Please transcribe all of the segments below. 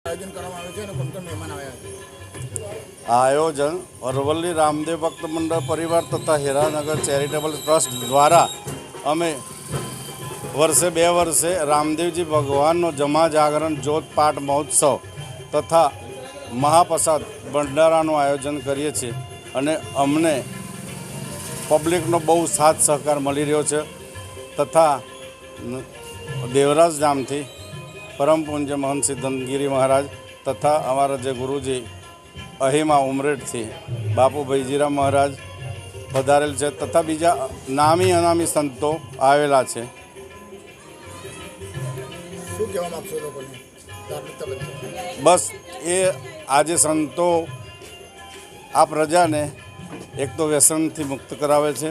આયોજન કરવામાં આવ્યું છે અને કોણ કોણ મહેમાન આવ્યા છે? આ આયોજન અરવલ્લી રામદેવ ભક્ત મંડળ પરિવાર તથા હીરાનગર ચેરિટેબલ ટ્રસ્ટ દ્વારા અમે વર્ષે 2 વર્ષે રામદેવજી ભગવાનનો જમા જાગરણ જ્યોત પાઠ મહોત્સવ તથા મહાપ્રસાદ ભંડારાનું આયોજન કરીએ છીએ અને અમને પબ્લિકનો બહુ સાથ સહકાર મળી રહ્યો છે તથા દેવરાજ ધામથી પરમ પૂજ્ય મહંત સિદ્ધગીરી મહારાજ તથા અમારા જે ગુરુજી અહિમા ઉમરેઠથી બાપુ ભૈજીરામ મહારાજ પધારેલ છે તથા બીજા નામી અનામી સંતો આવેલા છે. શું કહેવા માગશો લોકોને ધાર્મિકતા બદલ? બસ એ આજે સંતો આ પ્રજાને એક તો વ્યસનથી મુક્ત કરાવે છે,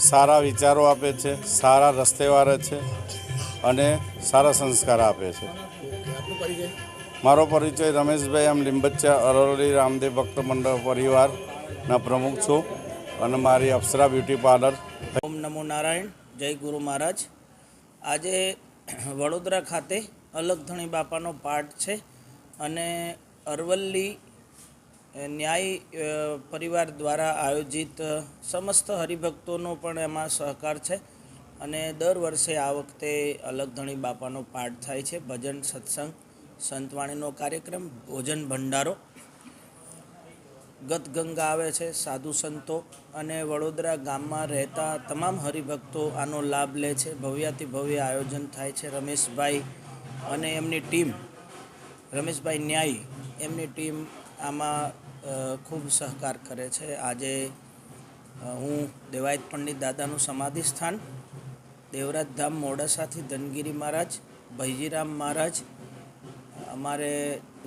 સારા વિચારો આપે છે, સારા રસ્તે વાળે છે અને સારા સંસ્કાર આપે છે. આપનો પરિચય? મારો પરિચય રમેશભાઈ એમ લીંબચ્ચા, અરવલ્લી રામદેવ ભક્ત મંડળ પરિવારના પ્રમુખ છું અને મારી અપ્સરા બ્યુટી પાર્લર. ઓમ નમો નારાયણ. જય ગુરુ મહારાજ. આજે વડોદરા ખાતે અલગધણી બાપાનો પાઠ છે અને અરવલ્લી ન્યાય પરિવાર દ્વારા આયોજિત સમસ્ત હરિભક્તોનો પણ એમાં સહકાર છે અને દર વર્ષે આ વખતે અલગધણી બાપાનો પાઠ થાય છે. ભજન, સત્સંગ, સંતવાણીનો કાર્યક્રમ, ભોજન ભંડારો, ગતગંગા આવે છે, સાધુ સંતો અને વડોદરા ગામમાં રહેતા તમામ હરિભક્તો આનો લાભ લે છે. ભવ્યાતિ ભવ્ય આયોજન થાય છે. રમેશભાઈ અને એમની ટીમ, રમેશભાઈ ન્યાય, એમની ટીમ આમાં ખૂબ સહકાર કરે છે. આજે હું દેવાયત પંડિત દાદાનું સમાધિ સ્થાન, દેવરાજ ધામ મોડાસાથી ધનગીરી મહારાજ, ભૈજીરામ મહારાજ, અમારે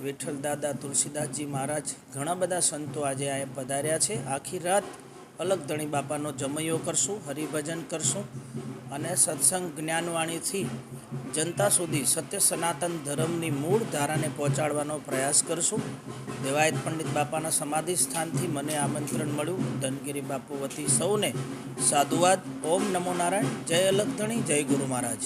વિઠ્ઠલ દાદા, તુલસીદાસજી મહારાજ, ઘણા બધા સંતો આજે અહીંયા પધાર્યા છે. આખી રાત અલગધણી બાપાનો જમૈયો કરશું, હરિભજન કરશું અને સત્સંગ જ્ઞાનવાણીથી જનતા સુધી સત્ય સનાતન ધર્મની મૂળ ધારાને પહોંચાડવાનો પ્રયાસ કરશું. દેવાયત પંડિત બાપાના સમાધિ સ્થાનથી મને આમંત્રણ મળ્યું. ધનગીરી બાપુ વતી સૌને સાધુવાદ. ઓમ નમો નારાયણ. જય અલગધણી. જય ગુરુ મહારાજ.